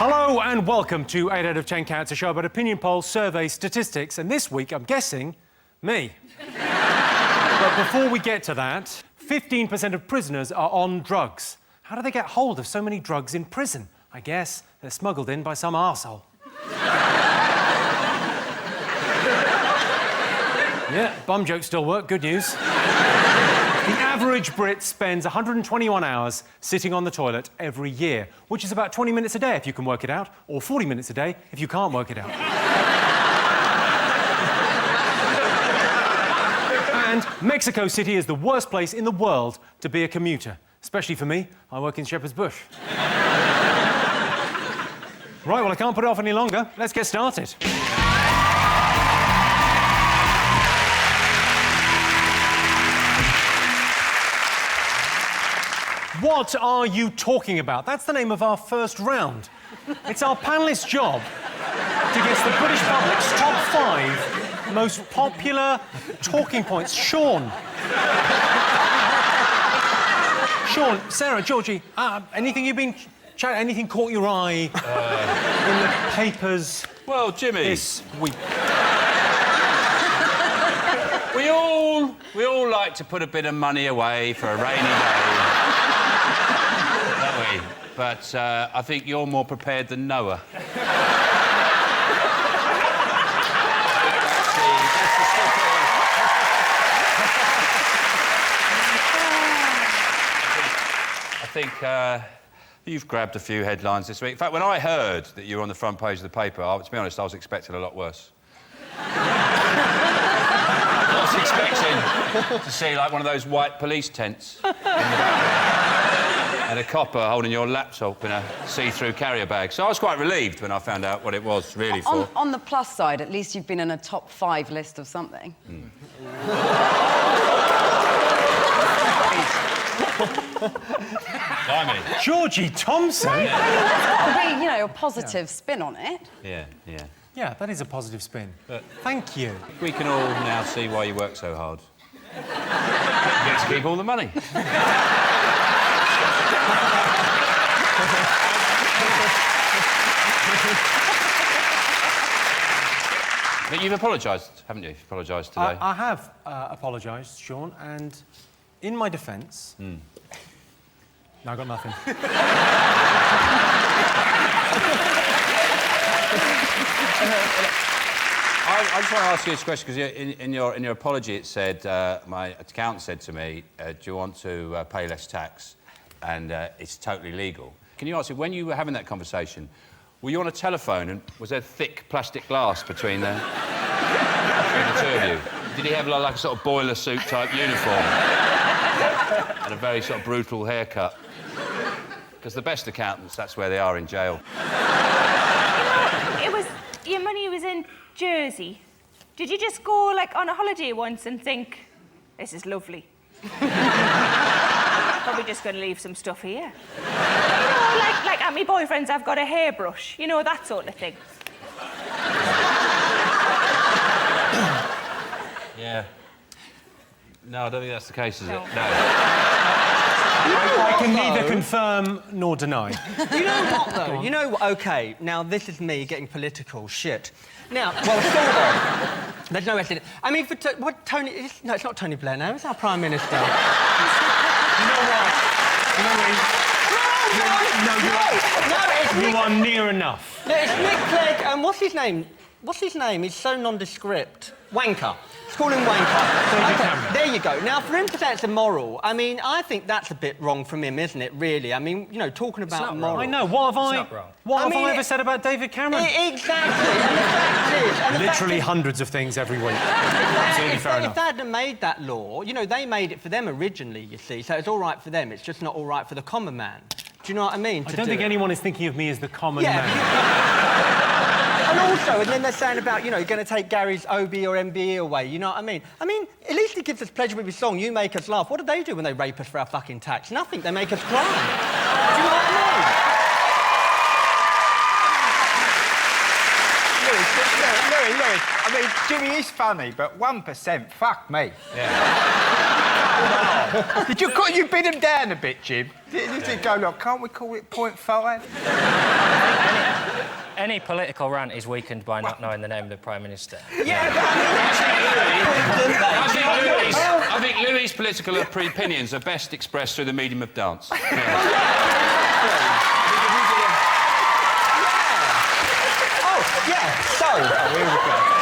Hello and welcome to 8 out of 10 Cats, a show about opinion polls, surveys, statistics, and this week, I'm guessing, me. But before we get to that, 15% of prisoners are on drugs. How do they get hold of so many drugs in prison? I guess they're smuggled in by some arsehole. Yeah, bum jokes still work, good news. The average Brit spends 121 hours sitting on the toilet every year, which is about 20 minutes a day if you can work it out, or 40 minutes a day if you can't work it out. And Mexico City is the worst place in the world to be a commuter, especially for me. I work in Shepherd's Bush. Right, well, I can't put it off any longer. Let's get started. What are you talking about? That's the name of our first round. It's our panellists' job to guess the British public's top 5 most popular talking points. Sean, Sarah, Georgie, anything you've been chatting, anything caught your eye in the papers? Well, Jimmy, this week. we all like to put a bit of money away for a rainy day. But I think you're more prepared than Noah. I think you've grabbed a few headlines this week. In fact, when I heard that you were on the front page of the paper, to be honest, I was expecting a lot worse. I was expecting to see, like, one of those white police tents in the background. And a copper holding your laptop in a see-through carrier bag. So I was quite relieved when I found out what it was really for. On the plus side, at least you've been in a top 5 list of something. Blimey. Georgie Thompson? There's got to be, you know, a positive spin on it. Yeah. Yeah, that is a positive spin. But thank you. We can all now see why you work so hard. You get to keep all the money. But you've apologised, haven't you? You've apologised today. I have apologised, Sean, and in my defence... No, I got nothing. I just want to ask you this question, because in your apology it said, my accountant said to me, do you want to pay less tax? And it's totally legal. Can you answer, when you were having that conversation, were you on a telephone and was there thick plastic glass between the two of you? Did he have like a sort of boiler suit type uniform? And a very sort of brutal haircut? Because the best accountants, that's where they are, in jail. It was... Your money was in Jersey. Did you just go, like, on a holiday once and think, this is lovely? Probably just going to leave some stuff here. You know, like at my boyfriend's, I've got a hairbrush. You know, that sort of thing. Yeah. No, I don't think that's the case, is it? No. I can neither confirm nor deny. You know what, though? You know what? OK, now, this is me getting political. Shit. Now, well, sort of. There's no essence. I mean, what Tony... No, it's not Tony Blair now. It's our Prime Minister. You know what? You are near enough. No, it's Nick Clegg, and what's his name? What's his name? He's so nondescript. Wanker. Let's call him Wanker. Okay, there you go. Now, for him to say it's immoral, I mean, I think that's a bit wrong from him, isn't it, really? I mean, you know, talking about moral... I know. What have I ever said about David Cameron? Exactly. And the fact is... Literally hundreds of things every week. Absolutely fair enough. If they hadn't made that law, you know, they made it for them originally, you see, so it's all right for them. It's just not all right for the common man. Do you know what I mean? I don't think anyone is thinking of me as the common man. And also, and then they're saying about, you know, you're going to take Gary's OB or MBE away, you know what I mean? I mean, at least he gives us pleasure with his song, You Make Us Laugh. What do they do when they rape us for our fucking tax? Nothing, they make us cry. Do you know what I mean? Louis, I mean, Jimmy is funny, but 1%, fuck me. Yeah. You beat him down a bit, Jim. You did go, look, can't we call it 0.5? Any political rant is weakened by not knowing the name of the Prime Minister. Yeah, I think Louis' political opinions are best expressed through the medium of dance. Yeah. Oh, yeah, so... here we go.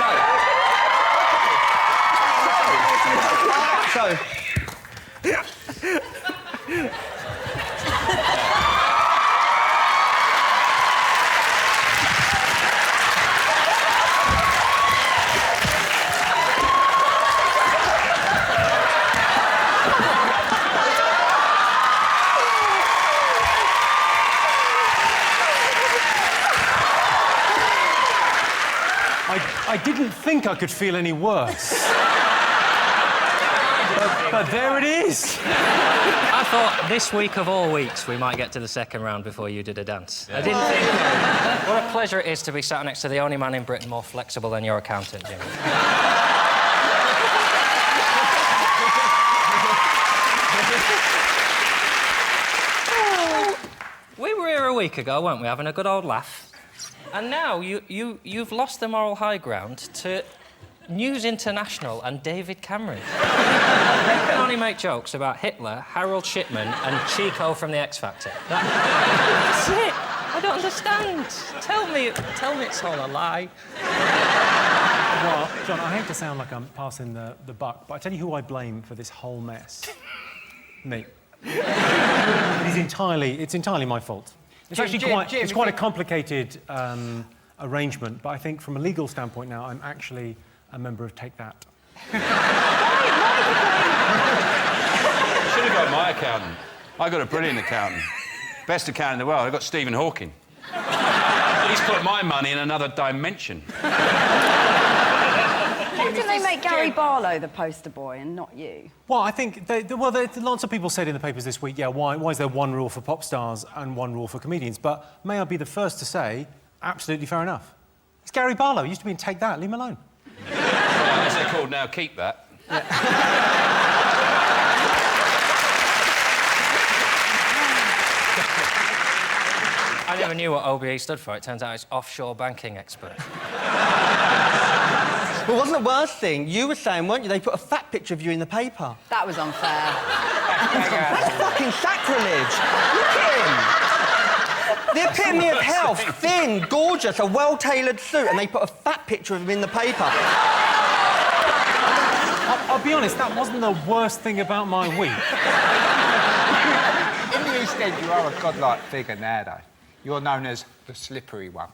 I didn't think I could feel any worse. but there it is. I thought this week of all weeks we might get to the second round before you did a dance. Yeah. I didn't think... What a pleasure it is to be sat next to the only man in Britain more flexible than your accountant, Jimmy. We were here a week ago, weren't we, having a good old laugh? And now you've lost the moral high ground to News International and David Cameron. They can only make jokes about Hitler, Harold Shipman and Chico from the X Factor. That's it. I don't understand. Tell me it's all a lie. Well, John, I hate to sound like I'm passing the buck, but I tell you who I blame for this whole mess. Me. It's entirely my fault. It's actually quite a complicated arrangement, but I think from a legal standpoint now, I'm actually a member of Take That. Should have got my accountant. I got a brilliant accountant. Best accountant in the world. I got Stephen Hawking. He's put my money in another dimension. Why didn't they make Gary Barlow the poster boy and not you? Well, I think... lots of people said in the papers this week, yeah, why is there one rule for pop stars and one rule for comedians? But may I be the first to say, absolutely fair enough. It's Gary Barlow. He used to be in Take That. Leave him alone. Well, as they're called now, Keep That. Yeah. I never knew what OBE stood for. It turns out it's Offshore Banking Expert. But wasn't the worst thing? You were saying, weren't you, they put a fat picture of you in the paper. That was unfair. That's fucking sacrilege. Look at him. The epitome of health, thin, gorgeous, a well-tailored suit, and they put a fat picture of him in the paper. I'll be honest, that wasn't the worst thing about my week. In the East End, you are a godlike figure now, though. You're known as the slippery one.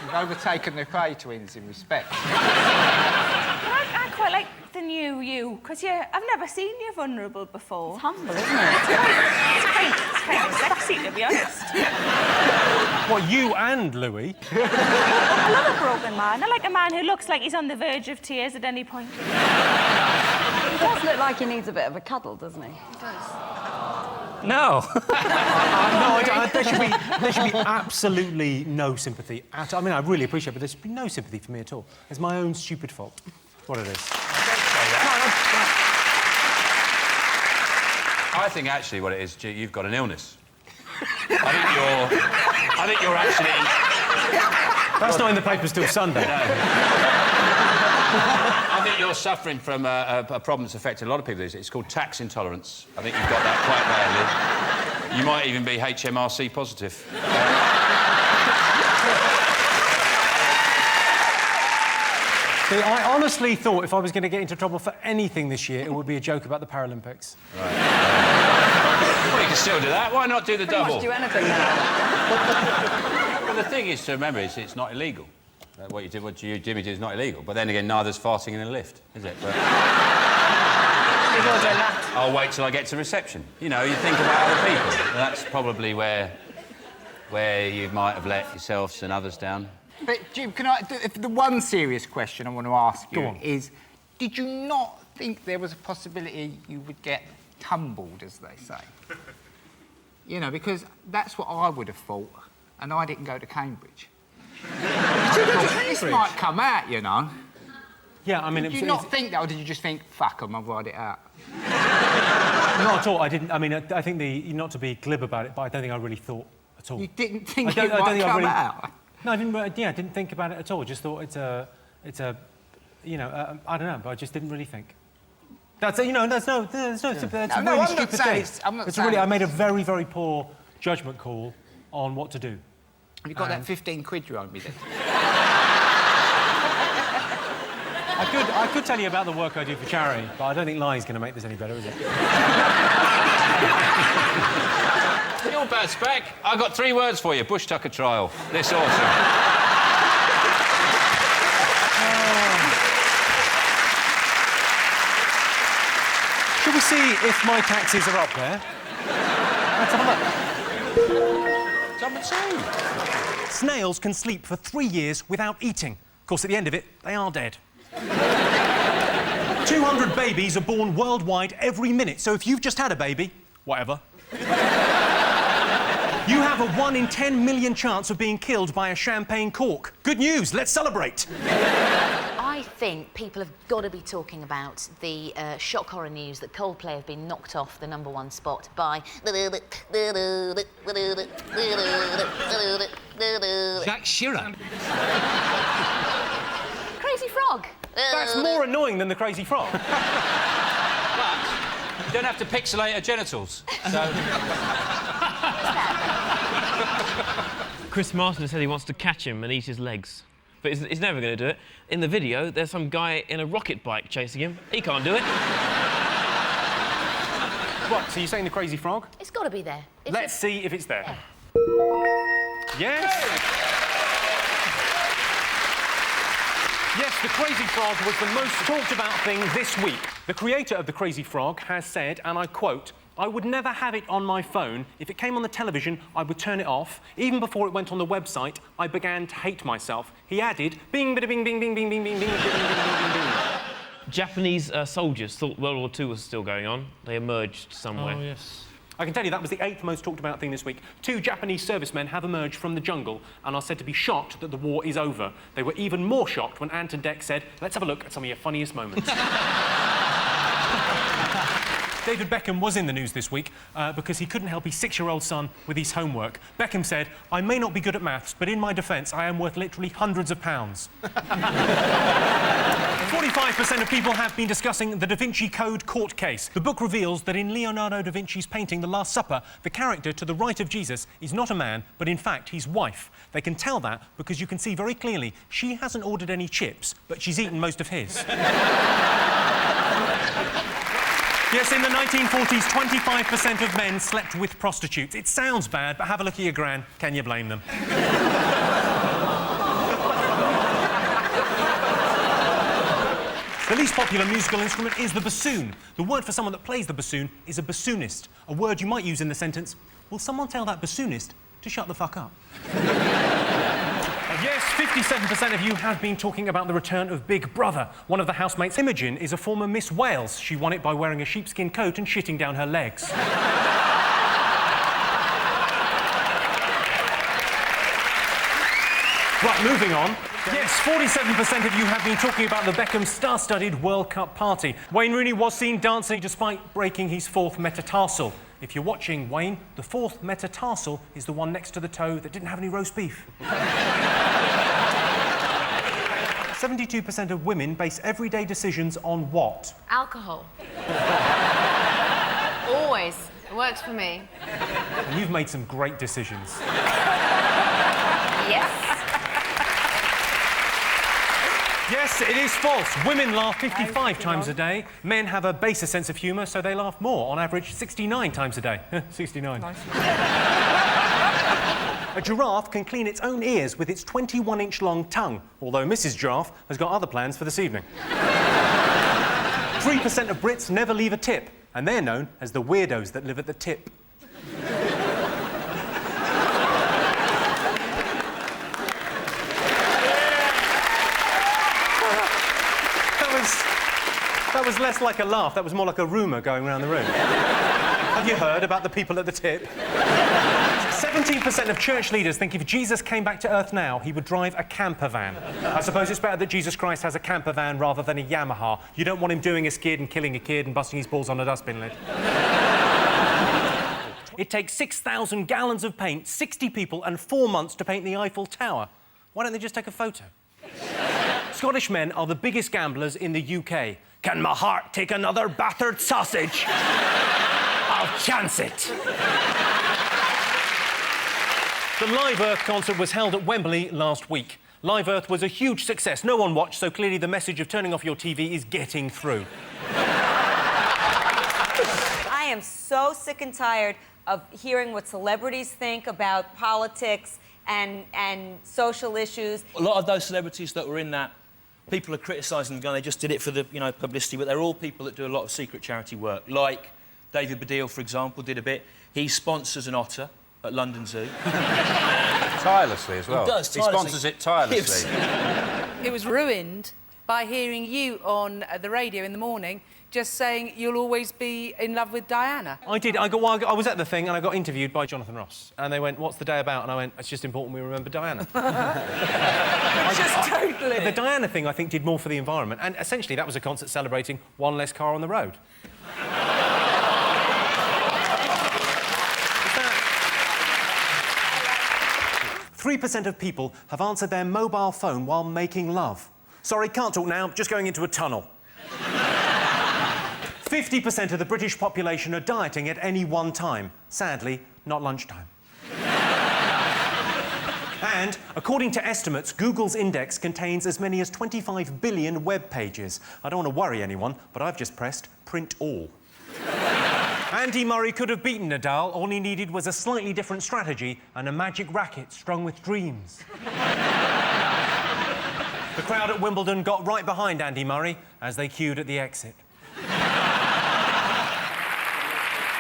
You've overtaken the Cray twins in respect. I quite like the new you, because I've never seen you vulnerable before. It's humble, isn't it? It's kind of sexy, to be honest. What, you and Louis? I love a broken man. I like a man who looks like he's on the verge of tears at any point. He does look like he needs a bit of a cuddle, doesn't he? He does. No. There should be absolutely no sympathy at all. I mean, I really appreciate it, but there should be no sympathy for me at all. It's my own stupid fault. That's what it is. I think actually what it is, you've got an illness. I think you're actually... That's not in the papers till Sunday. No. I think you're suffering from a problem that's affected a lot of people. It's called tax intolerance. I think you've got that quite badly. You might even be HMRC positive. See, I honestly thought if I was going to get into trouble for anything this year, it would be a joke about the Paralympics. Right. Well, you can still do that. Why not do the double? Pretty much do anything now. But the thing is to remember is it's not illegal. What Jimmy did is not illegal. But then again, neither's farting in a lift, is it? But... I'll wait till I get to reception. You know, you think about other people. That's probably where you might have let yourselves and others down. But, Jim, the one serious question I want to ask you is, did you not think there was a possibility you would get tumbled, as they say? You know, because that's what I would have thought, and I didn't go to Cambridge. This might come out, you know. Yeah, I mean... Did you not think that, or did you just think, fuck 'em, I'll write it out? Not at all. I didn't... I mean, I think not to be glib about it, but I don't think I really thought at all. You didn't think I don't- it I don't might think I come really- out? No, I didn't. Yeah, I didn't think about it at all. Just thought it's a, you know, I don't know, but I just didn't really think. That's you know, that's no, that's a really I'm not stupid saying thing. I'm not It's saying really, I it's- made a very, very poor judgment call on what to do. Have you got that 15 quid you owed me then? I could tell you about the work I do for charity, but I don't think lying's going to make this any better, is it? You're bad spec. I've got 3 words for you. Bush Tucker trial. This autumn. Shall we see if my taxes are up there? Let's have a look. Number 2. Snails can sleep for 3 years without eating. Of course, at the end of it, they are dead. 200 babies are born worldwide every minute, so if you've just had a baby, whatever, you have a 1 in 10 million chance of being killed by a champagne cork. Good news, let's celebrate. I think people have got to be talking about the shock horror news that Coldplay have been knocked off the #1 spot by... Jack Shearer. Crazy Frog. That's more annoying than the Crazy Frog. But you don't have to pixelate her genitals. So... Chris Martin said he wants to catch him and eat his legs. But he's never going to do it. In the video, there's some guy in a rocket bike chasing him. He can't do it. What, so you're saying the Crazy Frog? It's got to be there. Let's see if it's there. Yes! Yes, the Crazy Frog was the most talked about thing this week. The creator of the Crazy Frog has said, and I quote, "I would never have it on my phone. If it came on the television, I would turn it off. Even before it went on the website, I began to hate myself." He added, "Bing, bada, bing, bing, bing, bing, bing, bing, bing, bing, bing, bing, bing." Japanese soldiers thought World War II was still going on. They emerged somewhere. Oh, yes. I can tell you that was the 8th most talked about thing this week. 2 Japanese servicemen have emerged from the jungle and are said to be shocked that the war is over. They were even more shocked when Ant and Dec said, "Let's have a look at some of your funniest moments." David Beckham was in the news this week because he couldn't help his 6-year-old son with his homework. Beckham said, "I may not be good at maths, but in my defence, I am worth literally hundreds of pounds." 45% of people have been discussing the Da Vinci Code court case. The book reveals that in Leonardo da Vinci's painting The Last Supper, the character to the right of Jesus is not a man, but in fact his wife. They can tell that because you can see very clearly she hasn't ordered any chips, but she's eaten most of his. Yes, in the 1940s, 25% of men slept with prostitutes. It sounds bad, but have a look at your gran. Can you blame them? The least popular musical instrument is the bassoon. The word for someone that plays the bassoon is a bassoonist, a word you might use in the sentence, "Will someone tell that bassoonist to shut the fuck up?" Yes, 57% of you have been talking about the return of Big Brother. One of the housemates, Imogen, is a former Miss Wales. She won it by wearing a sheepskin coat and shitting down her legs. Right, moving on. Yes, 47% of you have been talking about the Beckham star-studded World Cup party. Wayne Rooney was seen dancing despite breaking his 4th metatarsal. If you're watching, Wayne, the 4th metatarsal is the one next to the toe that didn't have any roast beef. 72% of women base everyday decisions on what? Alcohol. Always. It works for me. And you've made some great decisions. Yes. Yes, it is false. Women laugh 55 times a day. Men have a baser sense of humour, so they laugh more, on average 69 times a day. 69. Nice. A giraffe can clean its own ears with its 21-inch long tongue, although Mrs. Giraffe has got other plans for this evening. 3% of Brits never leave a tip, and they're known as the weirdos that live at the tip. That was less like a laugh, that was more like a rumour going around the room. Have you heard about the people at the tip? 17% of church leaders think if Jesus came back to Earth now, he would drive a camper van. I suppose it's better that Jesus Christ has a camper van rather than a Yamaha. You don't want him doing a skid and killing a kid and busting his balls on a dustbin lid. It takes 6,000 gallons of paint, 60 people and 4 months to paint the Eiffel Tower. Why don't they just take a photo? Scottish men are the biggest gamblers in the UK. Can my heart take another battered sausage? I'll chance it. The Live Earth concert was held at Wembley last week. Live Earth was a huge success. No one watched, so clearly the message of turning off your TV is getting through. I am so sick and tired of hearing what celebrities think about politics and social issues. A lot of those celebrities that were in that, people are criticising them, going, they just did it for the, publicity, but they're all people that do a lot of secret charity work. Like David Baddiel, for example, did a bit. He sponsors an otter at London Zoo. Tirelessly as well. He does, tirelessly. He sponsors it tirelessly. It was ruined by hearing you on the radio in the morning just saying you'll always be in love with Diana. I did. I was at the thing and I got interviewed by Jonathan Ross. And they went, what's the day about? And I went, it's just important we remember Diana. Totally. The Diana thing, I think, did more for the environment. And essentially, that was a concert celebrating one less car on the road. 3% of people have answered their mobile phone while making love. Sorry, can't talk now, just going into a tunnel. 50% of the British population are dieting at any one time. Sadly, not lunchtime. And, according to estimates, Google's index contains as many as 25 billion web pages. I don't want to worry anyone, but I've just pressed print all. Andy Murray could have beaten Nadal. All he needed was a slightly different strategy and a magic racket strung with dreams. The crowd at Wimbledon got right behind Andy Murray as they queued at the exit.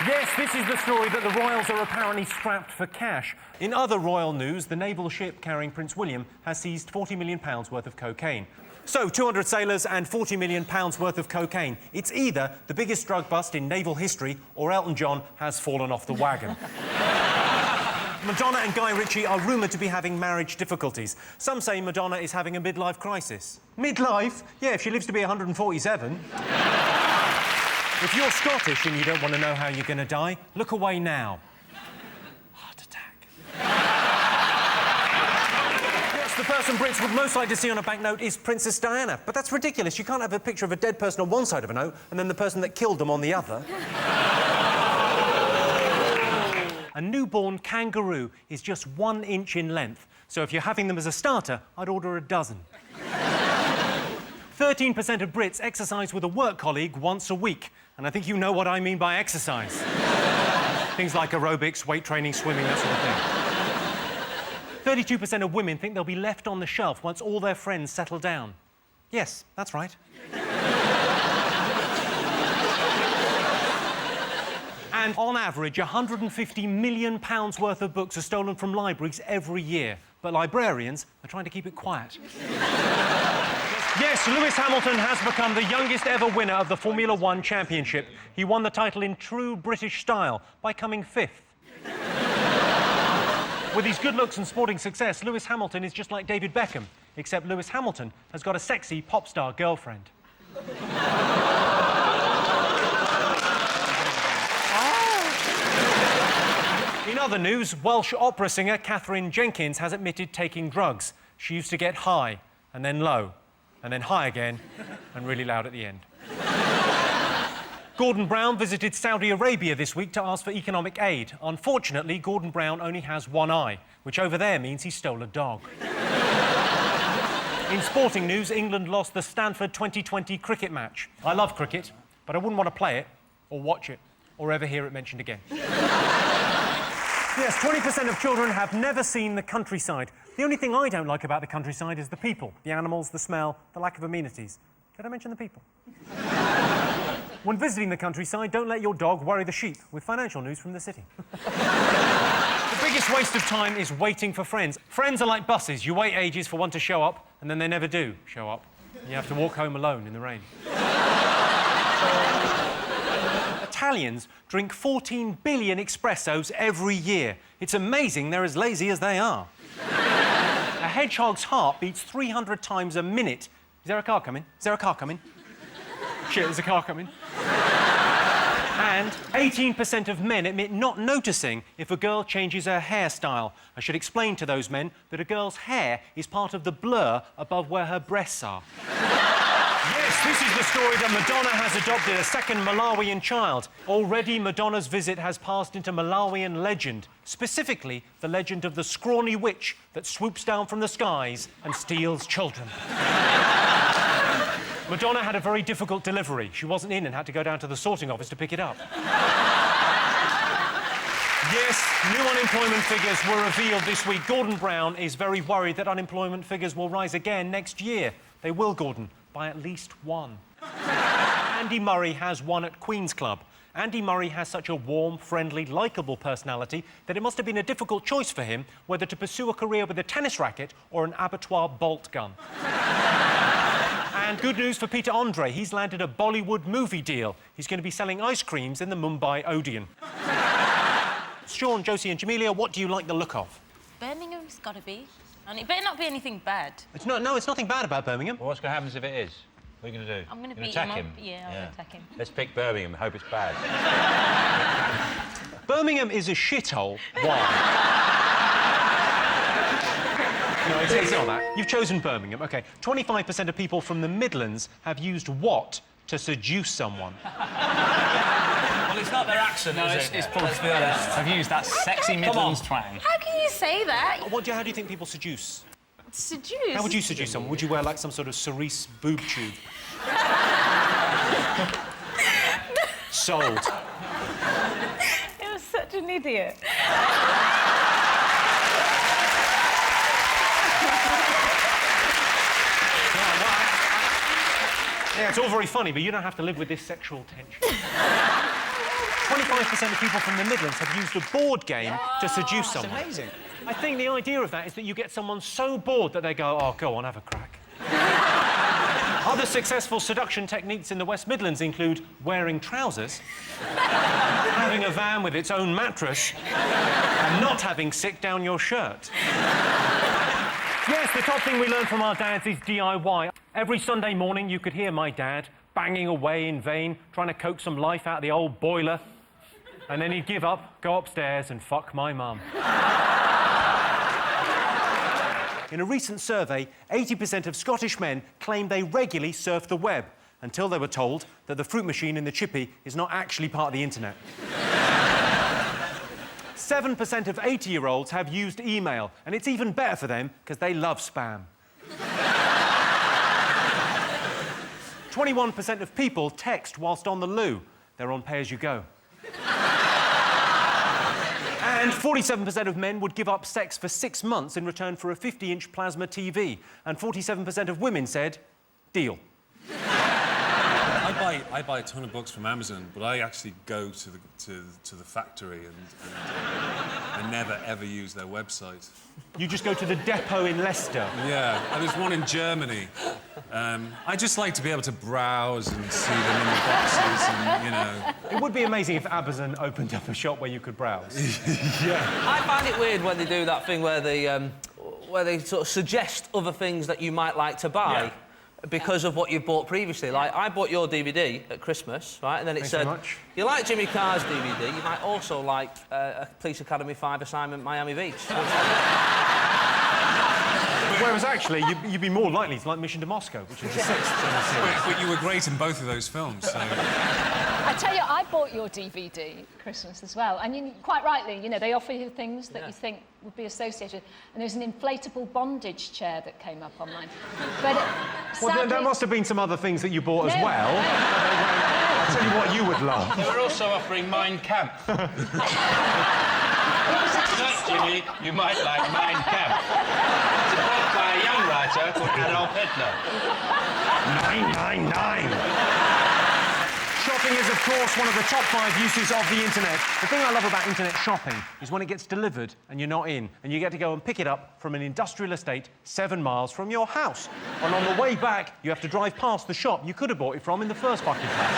Yes, this is the story that the royals are apparently strapped for cash. In other royal news, the naval ship carrying Prince William has seized £40 million worth of cocaine. So, 200 sailors and £40 million worth of cocaine. It's either the biggest drug bust in naval history or Elton John has fallen off the wagon. Madonna and Guy Ritchie are rumoured to be having marriage difficulties. Some say Madonna is having a midlife crisis. Midlife? Yeah, if she lives to be 147. If you're Scottish and you don't want to know how you're going to die, look away now. Heart attack. Yes, the person Brits would most like to see on a banknote is Princess Diana. But that's ridiculous. You can't have a picture of a dead person on one side of a note and then the person that killed them on the other. A newborn kangaroo is just 1 inch in length. So if you're having them as a starter, I'd order a dozen. 13% of Brits exercise with a work colleague once a week. And I think you know what I mean by exercise. Things like aerobics, weight training, swimming, that sort of thing. 32% of women think they'll be left on the shelf once all their friends settle down. Yes, that's right. And on average, £150 million worth of books are stolen from libraries every year. But librarians are trying to keep it quiet. Yes, Lewis Hamilton has become the youngest ever winner of the Formula One championship. He won the title in true British style by coming 5th. With his good looks and sporting success, Lewis Hamilton is just like David Beckham, except Lewis Hamilton has got a sexy pop star girlfriend. In other news, Welsh opera singer Catherine Jenkins has admitted taking drugs. She used to get high, and then low, and then high again, and really loud at the end. Gordon Brown visited Saudi Arabia this week to ask for economic aid. Unfortunately, Gordon Brown only has one eye, which over there means he stole a dog. In sporting news, England lost the Stanford 2020 cricket match. I love cricket, but I wouldn't want to play it, or watch it, or ever hear it mentioned again. Yes, 20% of children have never seen the countryside. The only thing I don't like about the countryside is the people, the animals, the smell, the lack of amenities. Did I mention the people? When visiting the countryside, don't let your dog worry the sheep, with financial news from the city. The biggest waste of time is waiting for friends. Friends are like buses. You wait ages for one to show up, and then they never do show up. You have to walk home alone in the rain. Italians drink 14 billion espressos every year. It's amazing they're as lazy as they are. A hedgehog's heart beats 300 times a minute. Is there a car coming? Is there a car coming? Shit, there's a car coming. And 18% of men admit not noticing if a girl changes her hairstyle. I should explain to those men that a girl's hair is part of the blur above where her breasts are. Yes, this is the story that Madonna has adopted a second Malawian child. Already, Madonna's visit has passed into Malawian legend, specifically the legend of the scrawny witch that swoops down from the skies and steals children. Madonna had a very difficult delivery. She wasn't in and had to go down to the sorting office to pick it up. Yes, new unemployment figures were revealed this week. Gordon Brown is very worried that unemployment figures will rise again next year. They will, Gordon, by at least one. Andy Murray has won at Queen's Club. Andy Murray has such a warm, friendly, likeable personality that it must have been a difficult choice for him whether to pursue a career with a tennis racket or an abattoir bolt gun. And good news for Peter Andre. He's landed a Bollywood movie deal. He's going to be selling ice creams in the Mumbai Odeon. Sean, Josie and Jamelia, what do you like the look of? Birmingham's got to be. And it better not be anything bad. No, it's nothing bad about Birmingham. Well, what's going to happen if it is? What are you going to do? I'm going to You're beat gonna him attack up. Yeah, I'm going to attack him. Let's pick Birmingham. Hope it's bad. Birmingham is a shithole. Why? No, it's not that. You've chosen Birmingham. OK. 25% of people from the Midlands have used what to seduce someone? Well, it's not their accent, is it? It's probably, let's be honest. I've used that sexy Midlands twang. How can you say that? How do you think people seduce? Seduce? How would you seduce someone? Would you wear, like, some sort of cerise boob tube? Sold. It was such an idiot. Yeah, it's all very funny, but you don't have to live with this sexual tension. 25% of people from the Midlands have used a board game to seduce someone. That's amazing. I think the idea of that is that you get someone so bored that they go, oh, go on, have a crack. Other successful seduction techniques in the West Midlands include wearing trousers, having a van with its own mattress, and not having sick down your shirt. Yes, the top thing we learned from our dads is DIY. Every Sunday morning you could hear my dad banging away in vain, trying to coax some life out of the old boiler. And then he'd give up, go upstairs and fuck my mum. In a recent survey, 80% of Scottish men claim they regularly surf the web until they were told that the fruit machine in the chippy is not actually part of the internet. 7% of 80-year-olds have used email, and it's even better for them because they love spam. 21% of people text whilst on the loo. They're on pay-as-you-go. And 47% of men would give up sex for 6 months in return for a 50-inch plasma TV. And 47% of women said, deal. I buy a ton of books from Amazon, but I actually go to the factory and I never, ever use their website. You just go to the depot in Leicester? Yeah, and there's one in Germany. I just like to be able to browse and see them in the boxes and, you know... It would be amazing if Amazon opened up a shop where you could browse. Yeah. I find it weird when they do that thing where they sort of suggest other things that you might like to buy. Yeah. Because of what you've bought previously. Like, I bought your DVD at Christmas, right? And then it said, you like Jimmy Carr's DVD, you might also like a Police Academy 5 assignment Miami Beach. Whereas, actually, you'd be more likely to like Mission to Moscow, which is the 6th in the series. But you were great in both of those films, so... I tell you, I bought your DVD at Christmas as well, and you, quite rightly, you know, they offer you things that you think would be associated. And there's an inflatable bondage chair that came up online. But well, there must have been some other things that you bought as well. I'll tell you what you would love. They were also offering Mein Kampf. Tonight, Jimmy, you might like Mein Kampf. It's a book by a young writer called Adolf Hitler. 999. Shopping is, of course, one of the top 5 uses of the internet. The thing I love about internet shopping is when it gets delivered and you're not in, and you get to go and pick it up from an industrial estate 7 miles from your house. And on the way back, you have to drive past the shop you could have bought it from in the first fucking place.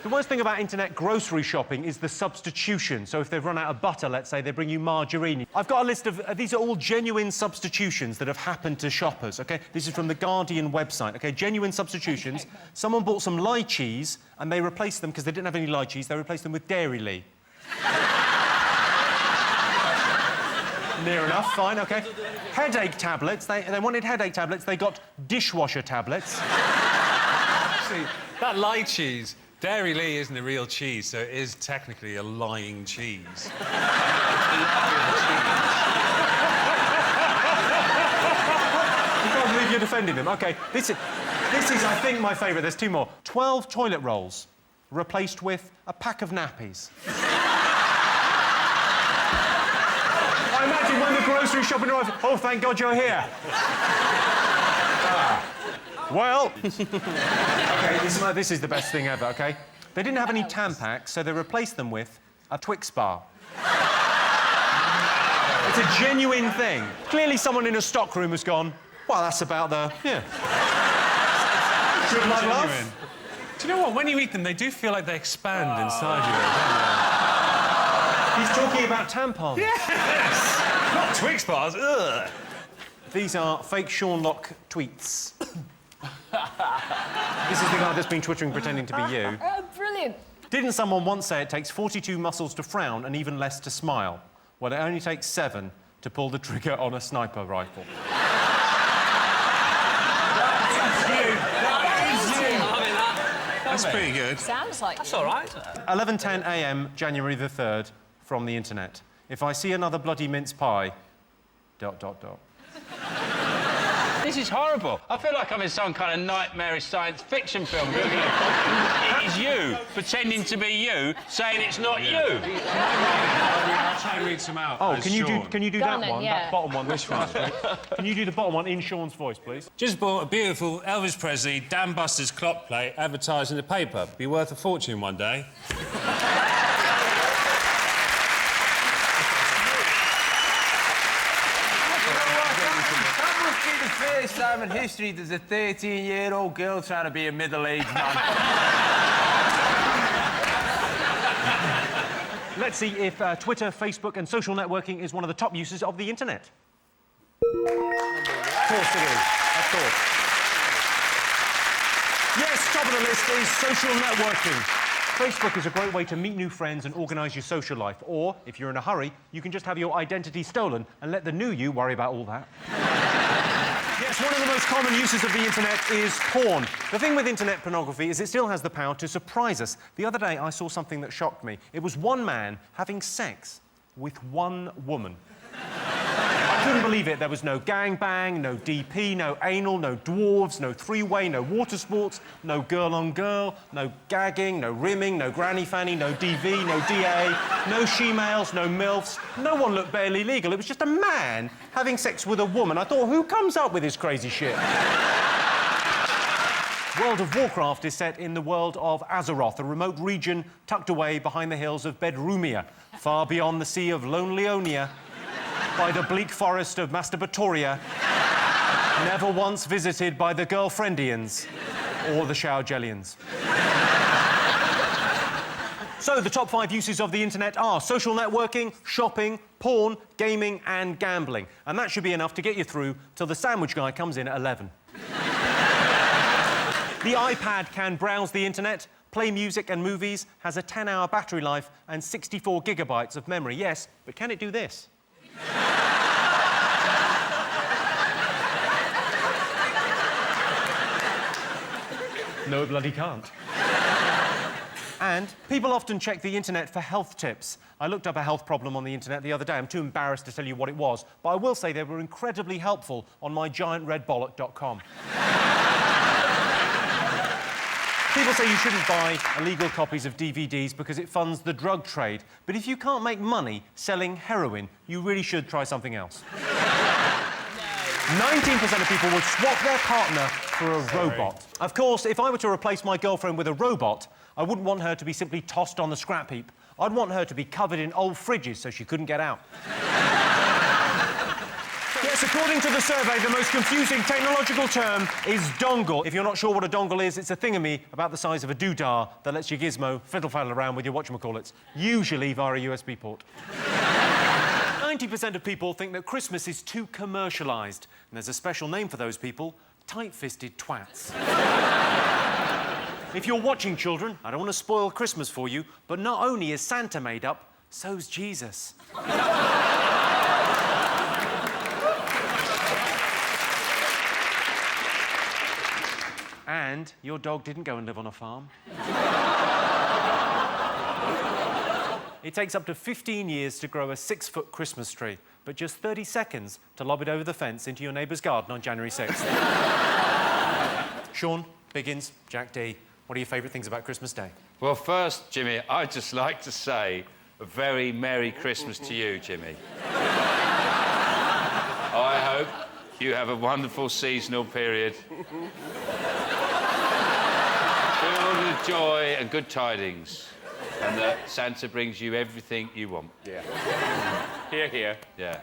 The worst thing about internet grocery shopping is the substitution. So if they've run out of butter, let's say, they bring you margarine. I've got a list of... these are all genuine substitutions that have happened to shoppers, OK? This is from the Guardian website, OK? Genuine substitutions. Someone bought some lychees and they replaced them, because they didn't have any lychees, they replaced them with Dairy Lee. Near enough, fine, OK. Headache tablets. They wanted headache tablets. They got dishwasher tablets. See, that lychees... Dairy Lee isn't a real cheese, so it is technically a lying cheese. You can't believe you're defending them. OK, this is, I think, my favourite. There's two more. 12 toilet rolls replaced with a pack of nappies. I imagine when the grocery shopping arrives, oh, thank God you're here. Well... OK, this is the best thing ever, OK? They didn't have any Tampax, so they replaced them with a Twix bar. It's a genuine thing. Clearly someone in a stockroom has gone, well, that's about the... yeah. Should I laugh? Do you know what? When you eat them, they do feel like they expand inside you, He's talking about tampons. Yes! Not Twix bars, ugh! These are fake Sean Locke tweets. This is the guy that's been twittering pretending to be you. Brilliant. Didn't someone once say it takes 42 muscles to frown and even less to smile? Well, it only takes 7 to pull the trigger on a sniper rifle. That's pretty good. Sounds like... That's all right. 11:10 a.m. January the 3rd, from the internet. If I see another bloody mince pie... ... This is horrible. I feel like I'm in some kind of nightmarish science fiction film. It is you, pretending to be you, saying it's not you. I'll try and read some out. Oh, can you do that then, one? yeah. That bottom one, this one. Can you do the bottom one in Sean's voice, please? Just bought a beautiful Elvis Presley Dan Buster's clock plate advertised in the paper. Be worth a fortune one day. The first time in history there's a 13-year-old girl trying to be a middle-aged man. Let's see if Twitter, Facebook and social networking is one of the top uses of the internet. Of course it is. Of course. Yes, top of the list is social networking. Facebook is a great way to meet new friends and organise your social life. Or, if you're in a hurry, you can just have your identity stolen and let the new you worry about all that. Yes, one of the most common uses of the internet is porn. The thing with internet pornography is it still has the power to surprise us. The other day, I saw something that shocked me. It was one man having sex with one woman. I couldn't believe it. There was no gangbang, no DP, no anal, no dwarves, no three-way, no water sports, no girl-on-girl, no gagging, no rimming, no granny fanny, no DV, no DA, no she-males, no MILFs. No one looked barely legal. It was just a man having sex with a woman. I thought, who comes up with this crazy shit? World of Warcraft is set in the world of Azeroth, a remote region tucked away behind the hills of Bedroomia, far beyond the sea of Lonelyonia, by the bleak forest of Masturbatoria, never once visited by the Girlfriendians or the Showergellians. So, the top 5 uses of the internet are social networking, shopping, porn, gaming and gambling. And that should be enough to get you through till the sandwich guy comes in at 11. The iPad can browse the internet, play music and movies, has a 10-hour battery life and 64 gigabytes of memory. Yes, but can it do this? No, it bloody can't. And people often check the internet for health tips. I looked up a health problem on the internet the other day. I'm too embarrassed to tell you what it was, but I will say they were incredibly helpful on my giantredbollock.com. People say you shouldn't buy illegal copies of DVDs because it funds the drug trade. But if you can't make money selling heroin, you really should try something else. 19% of people would swap their partner for a robot. Of course, if I were to replace my girlfriend with a robot, I wouldn't want her to be simply tossed on the scrap heap. I'd want her to be covered in old fridges so she couldn't get out. Yes, of course. According to the survey, the most confusing technological term is dongle. If you're not sure what a dongle is, it's a thingamy about the size of a doodah that lets your gizmo fiddle-faddle around with your whatchamacallits, usually via a USB port. 90% of people think that Christmas is too commercialised, and there's a special name for those people, tight-fisted twats. If you're watching, children, I don't want to spoil Christmas for you, but not only is Santa made up, so's Jesus. And your dog didn't go and live on a farm. It takes up to 15 years to grow a 6-foot Christmas tree, but just 30 seconds to lob it over the fence into your neighbour's garden on January 6th. Sean, Biggins, Jack D, what are your favourite things about Christmas Day? Well, first, Jimmy, I'd just like to say a very Merry Christmas to you, Jimmy. I hope you have a wonderful seasonal period filled with joy and good tidings, and that Santa brings you everything you want. Yeah. Hear, hear. Yeah.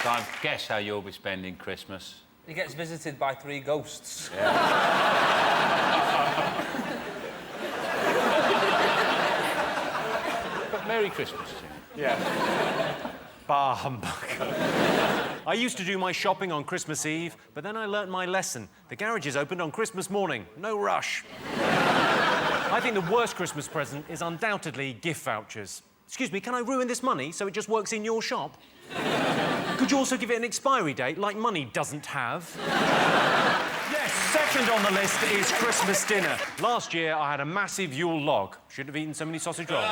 So I guess how you'll be spending Christmas. He gets visited by 3 ghosts. Yeah. But Merry Christmas, Jimmy. Yeah. Bah humbug. I used to do my shopping on Christmas Eve, but then I learnt my lesson. The garages opened on Christmas morning. No rush. I think the worst Christmas present is undoubtedly gift vouchers. Excuse me, can I ruin this money so it just works in your shop? Could you also give it an expiry date, like money doesn't have? Yes, second on the list is Christmas dinner. Last year, I had a massive Yule log. Shouldn't have eaten so many sausage rolls.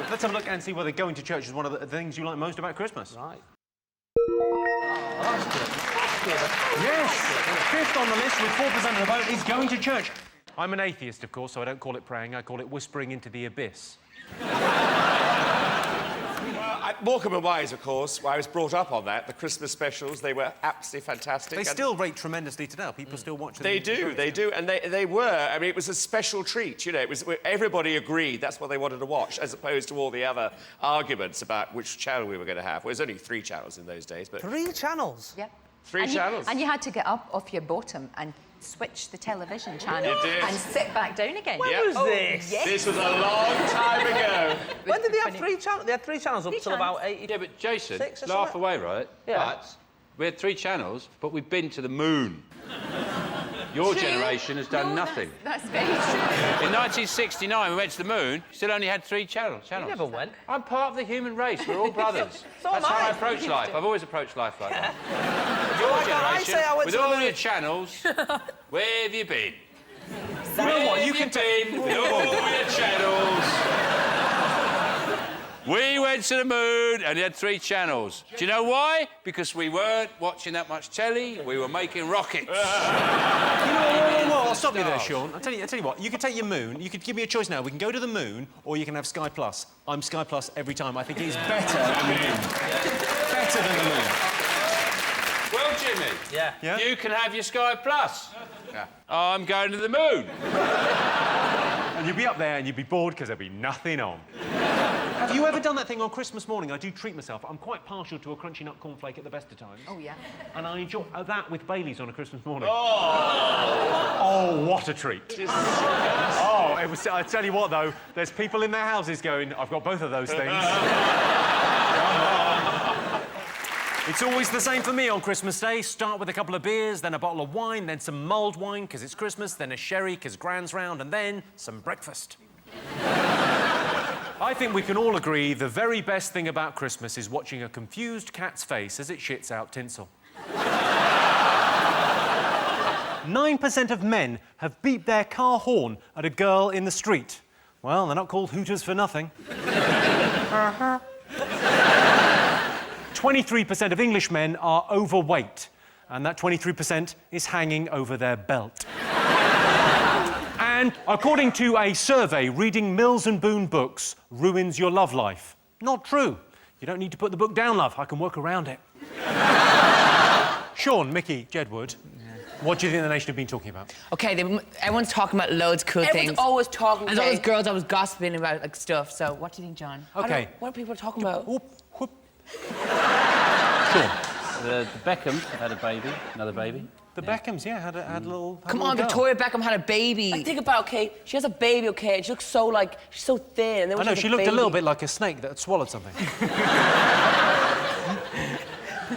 Let's have a look and see whether going to church is one of the things you like most about Christmas. Right. Yes! Fifth on the list with 4% of the vote is going to church. I'm an atheist, of course, so I don't call it praying, I call it whispering into the abyss. Morecambe and Wise, of course, I was brought up on that. The Christmas specials, they were absolutely fantastic. They still rate tremendously today. People still watch them. They do, and they were. I mean, it was a special treat, you know. It was everybody agreed that's what they wanted to watch, as opposed to all the other arguments about which channel we were going to have. Well, there's only 3 channels in those days, but 3 channels? Yep. 3 channels. And you had to get up off your bottom and switch the television channel You did. and sit back down again. When was this? Yes. This was a long time ago. When did they have 3 channels? They had 3 channels up till about 80. Yeah, but Jason, 6 or laugh something? away, right? Yeah. But we had 3 channels, but we've been to the moon. Your generation has done nothing. That's very true. In 1969, we went to the moon, still only had 3 channels. You never went. I'm part of the human race. We're all brothers. So That's am how I I. approach life. I've always approached life like that. So Your I generation, say I went with to the all moon. your channels, where have you been? You know what? You Where can have you been with all your channels? We went to the moon and he had 3 channels. Do you know why? Because we weren't watching that much telly. We were making rockets. You know what? I'll stop you there, Sean. I'll tell you what. You could take your moon. You could give me a choice now. We can go to the moon, or you can have Sky Plus. I'm Sky Plus every time. I think it is better than the moon. Better than the moon. Well, Jimmy, Yeah. you can have your Sky Plus. I'm going to the moon. And you'd be up there and you'd be bored because there'd be nothing on. Have you ever done that thing on Christmas morning? I do treat myself. I'm quite partial to a crunchy nut cornflake at the best of times. Oh, yeah. And I enjoy that with Baileys on a Christmas morning. Oh, what a treat. Oh, it was... I tell you what, though, there's people in their houses going, I've got both of those things. Come on. It's always the same for me on Christmas Day. Start with a couple of beers, then a bottle of wine, then some mulled wine, because it's Christmas, then a sherry, because Gran's round, and then some breakfast. I think we can all agree the very best thing about Christmas is watching a confused cat's face as it shits out tinsel. 9% of men have beeped their car horn at a girl in the street. Well, they're not called hooters for nothing. 23% of English men are overweight, and that 23% is hanging over their belt. And according to a survey, reading Mills and Boon books ruins your love life. Not true. You don't need to put the book down, love. I can work around it. Sean, Mickey, Jedward, What do you think the nation have been talking about? Okay, everyone's talking about loads of cool things. Everyone's always talking. There's all those girls always gossiping about like stuff. So, what do you think, John? Okay. What are people talking about? Sure. The Beckhams had a baby, another baby. The Beckhams, yeah, had a little. Come on, Victoria Beckham had a baby. I think about, okay, she has a baby, okay, and she looks so, like, she's so thin. And then I know, she looked a little bit like a snake that had swallowed something.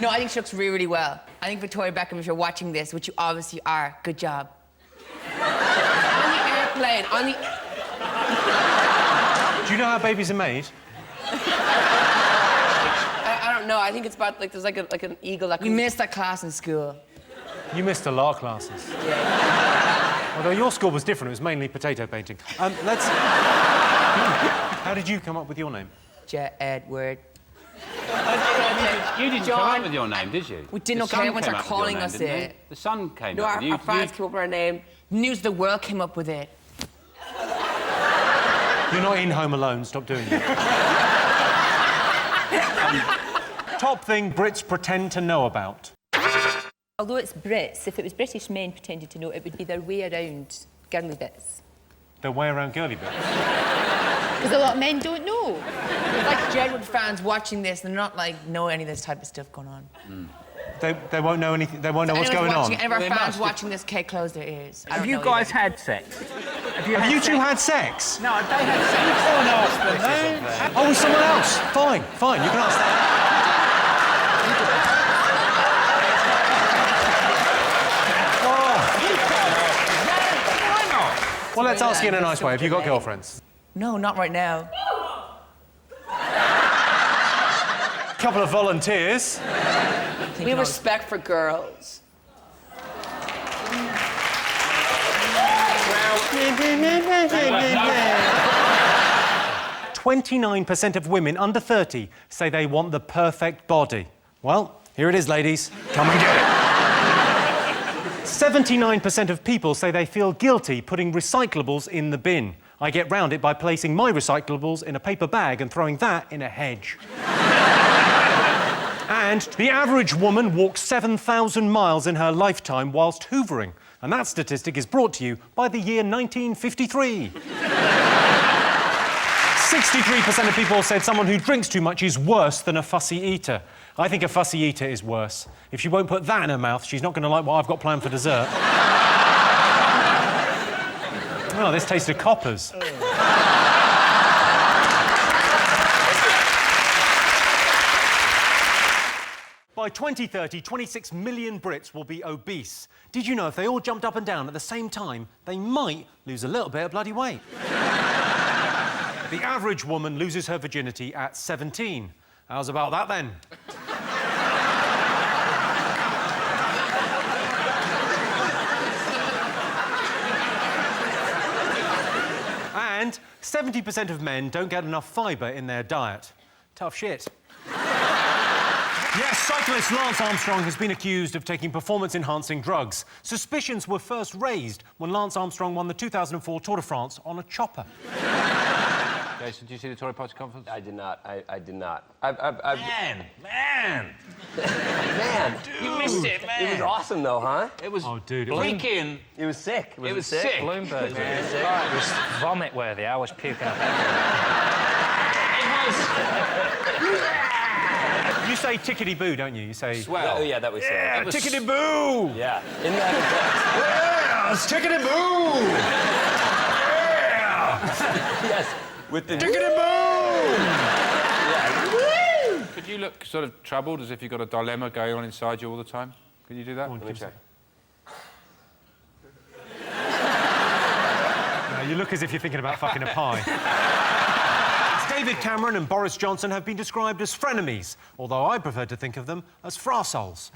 No, I think she looks really, really well. I think Victoria Beckham, if you're watching this, which you obviously are, good job. On the airplane, on the... Do you know how babies are made? I don't know, I think it's about, like, there's like an eagle that... We missed that class in school. You missed a lot of classes. Yeah. Although your school was different, it was mainly potato painting. How did you come up with your name? Edward. You didn't come up with your name, did you? We didn't, okay, everyone started calling us it. The sun came No, up with our friends came up with our name. News of the world came up with it. You're not in Home Alone, stop doing that. Top thing Brits pretend to know about. Although it's Brits, if it was British men pretending to know, it would be their way around girly bits. Their way around girly bits? Because a lot of men don't know. There's like Jedward fans watching this, they're not like know any of this type of stuff going on. They won't know anything. They won't know what's going on. Any of our fans watching this, okay, close their ears. Have you guys had sex? Have you two had sex? No, they had sex. Oh, with someone else. Fine, you can ask that. Well, let's ask you in a nice way. Have you got girlfriends? No, not right now. Couple of volunteers. We have respect for girls. 29% of women under 30 say they want the perfect body. Well, here it is, ladies. Come and get it. 79% of people say they feel guilty putting recyclables in the bin. I get round it by placing my recyclables in a paper bag and throwing that in a hedge. And the average woman walks 7,000 miles in her lifetime whilst hoovering. And that statistic is brought to you by the year 1953. 63% of people said someone who drinks too much is worse than a fussy eater. I think a fussy eater is worse. If she won't put that in her mouth, she's not going to like what I've got planned for dessert. Oh, this tasted coppers. By 2030, 26 million Brits will be obese. Did you know if they all jumped up and down at the same time, they might lose a little bit of bloody weight? The average woman loses her virginity at 17. How's about that, then? And 70% of men don't get enough fibre in their diet. Tough shit. Yes, cyclist Lance Armstrong has been accused of taking performance-enhancing drugs. Suspicions were first raised when Lance Armstrong won the 2004 Tour de France on a chopper. Jason, did you see the Tory Party conference? I did not. I did not. Man! Man! You missed it, man! It was awesome, though, huh? It was blinking. It was sick. It was sick. Bloomberg. It was vomit-worthy. I was puking up. You say tickety-boo, don't you? You say... Swell. Oh, yeah, that was... Yeah, tickety-boo! Yeah. In that... Yeah, it's tickety-boo! Yeah! Yes. With the... Tickety-boo! Yeah. Could you look sort of troubled, as if you've got a dilemma going on inside you all the time? Can you do that? Let me check. No, you look as if you're thinking about fucking a pie. David Cameron and Boris Johnson have been described as frenemies, although I prefer to think of them as frasoles.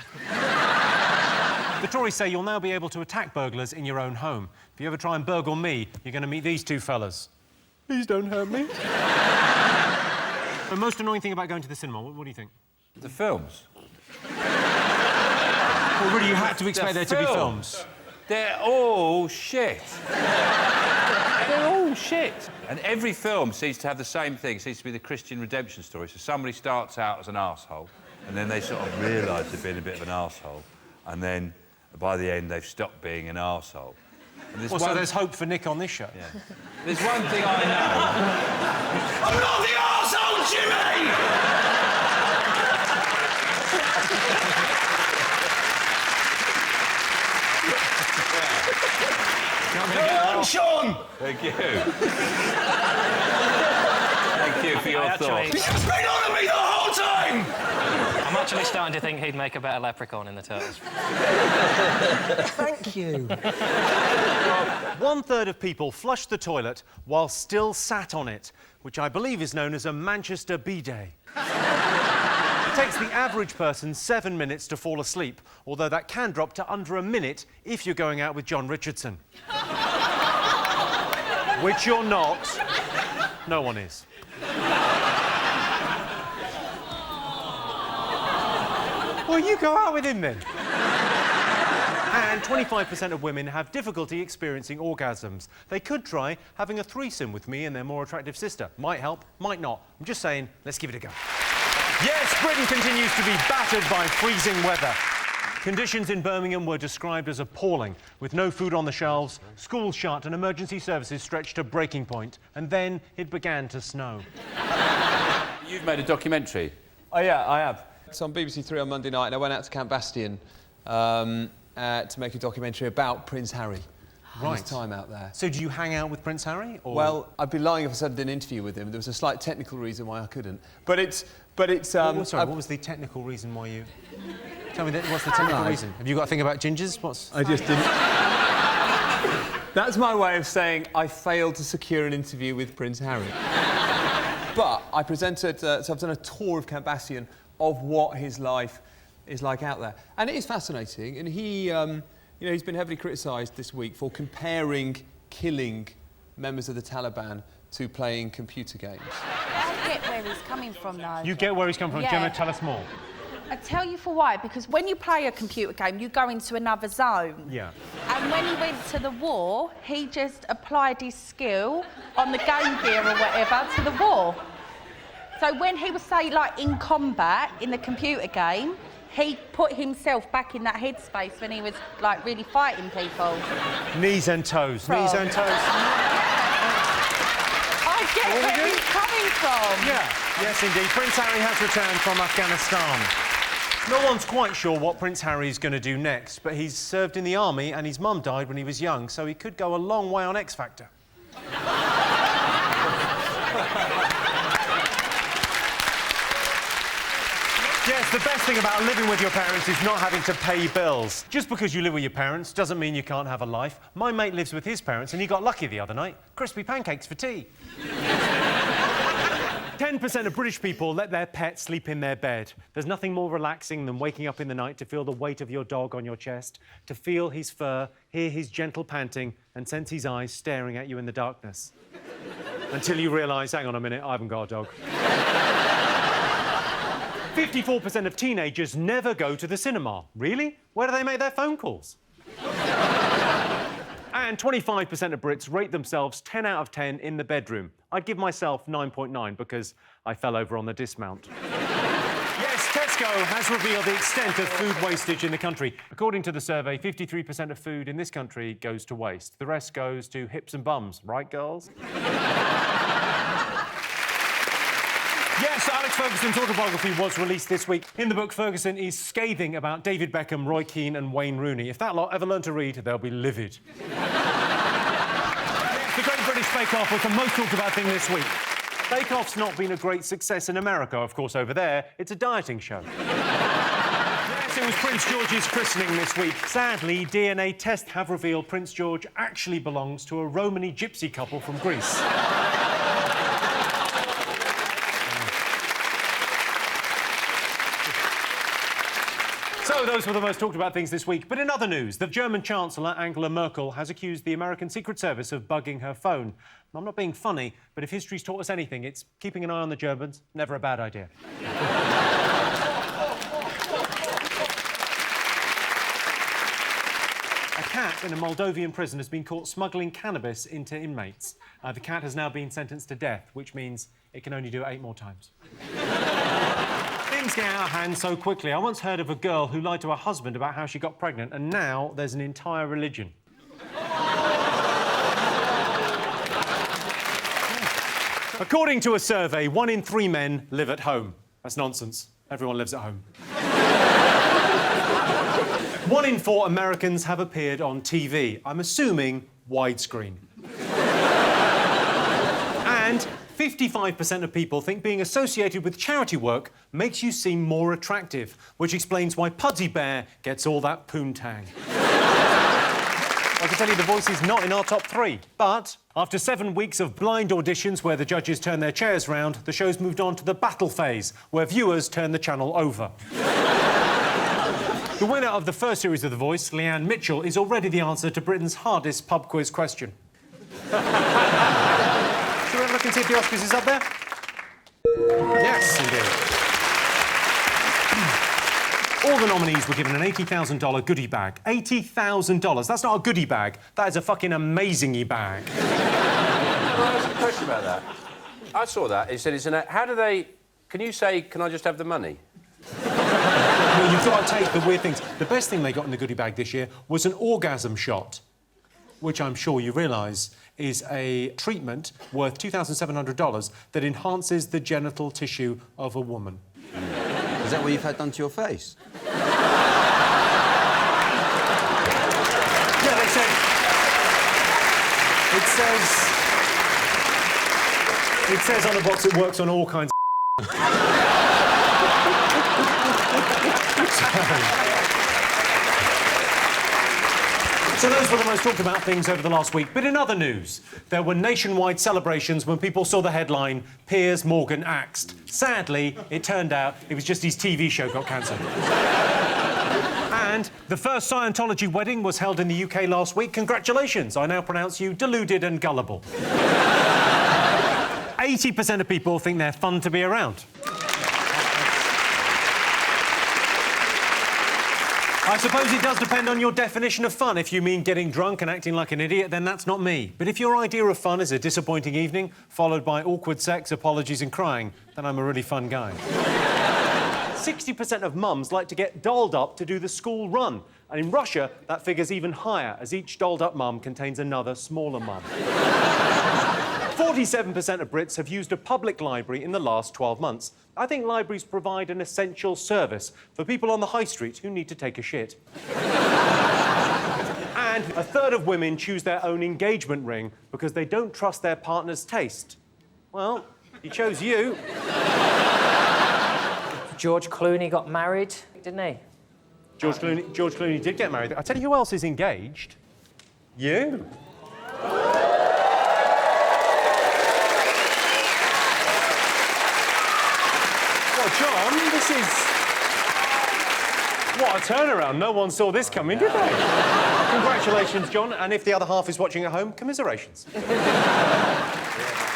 The Tories say you'll now be able to attack burglars in your own home. If you ever try and burgle me, you're going to meet these two fellas. Please don't hurt me. The most annoying thing about going to the cinema, what do you think? The films. Well, really, you had to expect there to be films. They're all shit. They're all shit. And every film seems to have the same thing. It seems to be the Christian redemption story. So somebody starts out as an arsehole, and then they sort of realise they've been a bit of an arsehole, and then By the end, they've stopped being an arsehole. Well, so there's hope for Nick on this show. Yeah. There's one thing I know. I'm not the arsehole, Jimmy! Go on, Sean! Thank you. Thank you for your thoughts. He's been on at me the whole time! I'm actually starting to think he'd make a better leprechaun in the Turtles. Thank you. 1/3 of people flush the toilet while still sat on it, which I believe is known as a Manchester bidet. It takes the average person 7 minutes to fall asleep, although that can drop to under a minute if you're going out with John Richardson. Which you're not. No one is. Well, you go out with him then. And 25% of women have difficulty experiencing orgasms. They could try having a threesome with me and their more attractive sister. Might help, might not. I'm just saying, let's give it a go. Yes, Britain continues to be battered by freezing weather. Conditions in Birmingham were described as appalling, with no food on the shelves, schools shut and emergency services stretched to breaking point. And then it began to snow. You've made a documentary. Oh, yeah, I have. It's on BBC Three on Monday night, and I went out to Camp Bastion to make a documentary about Prince Harry. Right. His time out there. So do you hang out with Prince Harry? Or... Well, I'd be lying if I said I did an interview with him. There was a slight technical reason why I couldn't. But it's... sorry, what was the technical reason why you... Tell me, what's the technical reason? Have you got a thing about gingers? I just didn't... That's my way of saying I failed to secure an interview with Prince Harry. But I presented... so I've done a tour of Camp Bastion of what his life is like out there. And it is fascinating. And he, you know, he's been heavily criticised this week for comparing killing members of the Taliban to playing computer games. I get where he's coming from, though. You get where he's coming from. Yeah. Gemma, tell us more. I tell you for why, because when you play a computer game, you go into another zone. Yeah. And when he went to the war, he just applied his skill on the Game Gear or whatever to the war. So when he was, say, like, in combat, in the computer game, he put himself back in that headspace when he was, like, really fighting people. Knees and toes. Knees and toes. I get where he's coming from. Yeah. Yes, indeed. Prince Harry has returned from Afghanistan. No one's quite sure what Prince Harry's going to do next, but he's served in the army and his mum died when he was young, so he could go a long way on X Factor. Yes, the best thing about living with your parents is not having to pay bills. Just because you live with your parents doesn't mean you can't have a life. My mate lives with his parents and he got lucky the other night. Crispy pancakes for tea. 10% of British people let their pet sleep in their bed. There's nothing more relaxing than waking up in the night to feel the weight of your dog on your chest, to feel his fur, hear his gentle panting and sense his eyes staring at you in the darkness. Until you realise, hang on a minute, I haven't got a dog. 54% of teenagers never go to the cinema. Really? Where do they make their phone calls? And 25% of Brits rate themselves 10 out of 10 in the bedroom. I'd give myself 9.9 because I fell over on the dismount. Yes, Tesco has revealed the extent of food wastage in the country. According to the survey, 53% of food in this country goes to waste. The rest goes to hips and bums. Right, girls? Yes, Alex Ferguson's autobiography was released this week. In the book, Ferguson is scathing about David Beckham, Roy Keane and Wayne Rooney. If that lot ever learn to read, they'll be livid. Yes, the Great British Bake Off was the most talked about thing this week. Bake Off's not been a great success in America, of course, over there. It's a dieting show. Yes, it was Prince George's christening this week. Sadly, DNA tests have revealed Prince George actually belongs to a Romany gypsy couple from Greece. So those were the most talked about things this week. But in other news, the German Chancellor, Angela Merkel, has accused the American Secret Service of bugging her phone. I'm not being funny, but if history's taught us anything, it's keeping an eye on the Germans. Never a bad idea. A cat in a Moldovan prison has been caught smuggling cannabis into inmates. The cat has now been sentenced to death, which means it can only do it 8 more times. Things get out of hand so quickly. I once heard of a girl who lied to her husband about how she got pregnant, and now there's an entire religion. According to a survey, 1 in 3 men live at home. That's nonsense. Everyone lives at home. 1 in 4 Americans have appeared on TV. I'm assuming widescreen. And 55% of people think being associated with charity work makes you seem more attractive, which explains why Pudsey Bear gets all that poontang. I can tell you The Voice is not in our top 3, but after 7 weeks of blind auditions where the judges turn their chairs round, the show's moved on to the battle phase, where viewers turn the channel over. The winner of the first series of The Voice, Leanne Mitchell, is already the answer to Britain's hardest pub quiz question. Shall we have a look and see if the Oscars is up there? Yes, indeed. All the nominees were given an $80,000 goodie bag. $80,000. That's not a goodie bag. That is a fucking amazing-y bag. Well, I asked a question about that. I saw that. It said it's an... How do they... Can you say, can I just have the money? Well, you've got to take the weird things. The best thing they got in the goodie bag this year was an orgasm shot, which I'm sure you realise is a treatment worth $2,700 that enhances the genital tissue of a woman. Is that what you've had done to your face? Yeah, they said... It says on the box it works on all kinds of... So those were the most talked about things over the last week. But in other news, there were nationwide celebrations when people saw the headline, Piers Morgan axed. Sadly, it turned out it was just his TV show got cancelled. And the first Scientology wedding was held in the UK last week. Congratulations, I now pronounce you deluded and gullible. 80% of people think they're fun to be around. I suppose it does depend on your definition of fun. If you mean getting drunk and acting like an idiot, then that's not me. But if your idea of fun is a disappointing evening, followed by awkward sex, apologies and crying, then I'm a really fun guy. 60% of mums like to get dolled up to do the school run. And in Russia, that figure's even higher, as each dolled-up mum contains another smaller mum. 47% of Brits have used a public library in the last 12 months. I think libraries provide an essential service for people on the high street who need to take a shit. And a third of women choose their own engagement ring because they don't trust their partner's taste. Well, he chose you. George Clooney got married, didn't he? George Clooney did get married. I'll tell you who else is engaged. You. Well, John, this is... What a turnaround. No one saw this coming, did they? Congratulations, John. And if the other half is watching at home, commiserations.